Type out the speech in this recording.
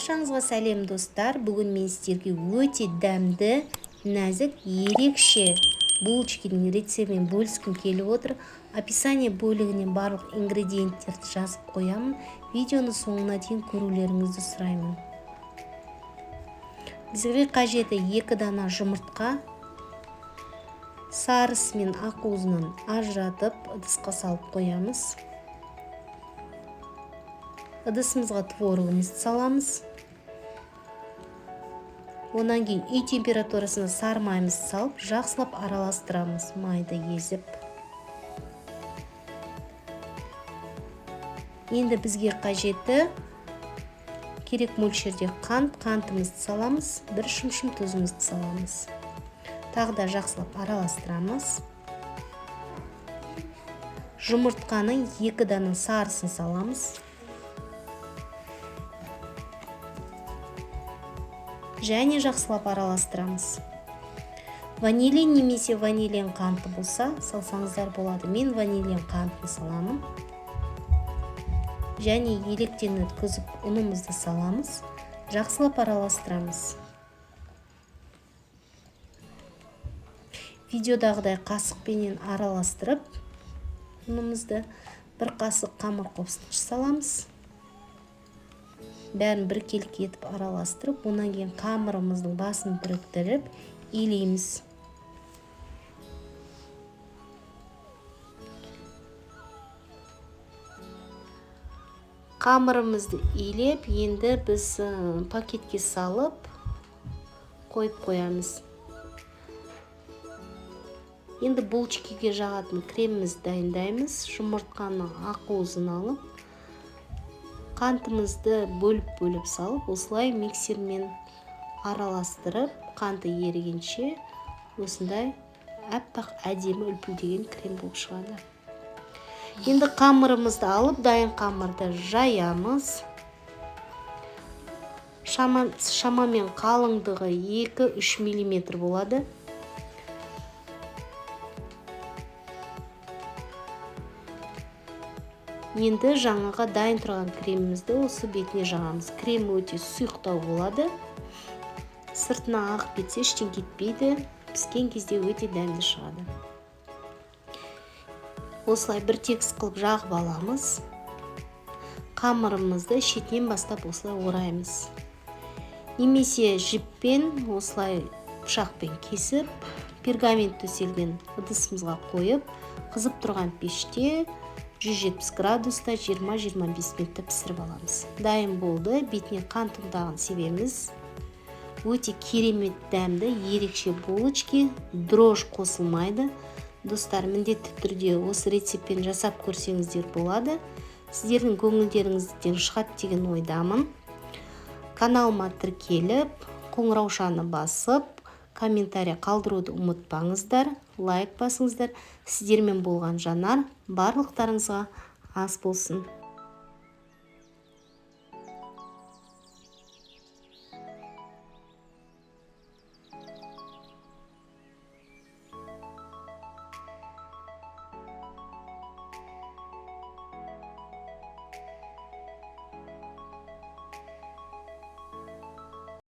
Баршаңызға сәлем достар. Бүгін мен сіздерге өте дәмді, нәзік, ерекше булочканың рецептімен бөліскім келіп отыр. Описание бөлігінен барлық ингредиенттерді жазып қоямын. Видеоны соңына дейін көрулеріңізді сұраймын. Бізге қажеті 2 дана жұмыртқа. Сарысы мен ақуызынан ажыратып, ыдысқа салып қоямыз. Ыдысымызға творогымызды саламыз. Онан кейін үй температурасына сары майымызды салып, жақсылап араластырамыз, майды езіп. Енді бізге қажеті керек мөлшерде қантымызды саламыз, 1 шымшым тұзымызды саламыз. Тағы да жақсылап араластырамыз. Жұмыртқаның 2 дана сарысын саламыз. Және жақсылап араластырамыз. Ванилин немесе ванилин қанты болса, салсаңыздар болады. Мен ванилин қантын саламын. Және електен өткізіп ұнымызды саламыз. Жақсылап араластырамыз. Видеодағыдай қасықпенен араластырып, ұнымызды 1 қасық қамыр қопсыныш саламыз. Бәрін біркелкі етіп араластырып, онан кейін қамырымыздың басын біріктіріп, илейміз. Қамырымызды илеп, енді біз пакетке салып қойып қоямыз. Енді булочкаға жағатын кремімізді дайындаймыз. Жұмыртқаны ақуызын алып, қантымызды бөліп салып, осылай миксермен араластырып, қанты ерігенше осындай әппақ әдемі үлпілдеген крем болып шығады. Енді қамырымызды алып, дайын қамырды жаямыз. Шамамен қалыңдығы 2-3 мм болады. Енді жаңаға дайын тұрған кремімізді осы бетіне жағамыз. Крем өте сұйықтау болады. Сыртына ағып кетсе ештен кетпейді. Піскен кезде өте дәмді шығады. Осылай бір тегіс қылып жағып аламыз. Қамырымызды шетінен бастап осылай ораймыз. Немесе жіппен осылай пышақпен кесіп, пергамент төселген ыдысымызға қойып, қызып тұрған пеште 170 градуста 20-25 минутта пісіріп аламыз. Дайын болды. Бетіне қант ұнтағын себеміз. Өте керемет дәмді, ерекше булочка, дрож қосылмайды. Достар, міндетті түрде осы рецептпен жасап көрсеңіздер болады. Сіздердің көңілдеріңізден шығады деген ойдамын. Каналыма тіркеліп, қоңыраушаны басып, комментарий қалдыруды ұмытпаңыздар, лайк басыңыздар. Сіздермен болған Жанар, барлықтарыңызға ас болсын.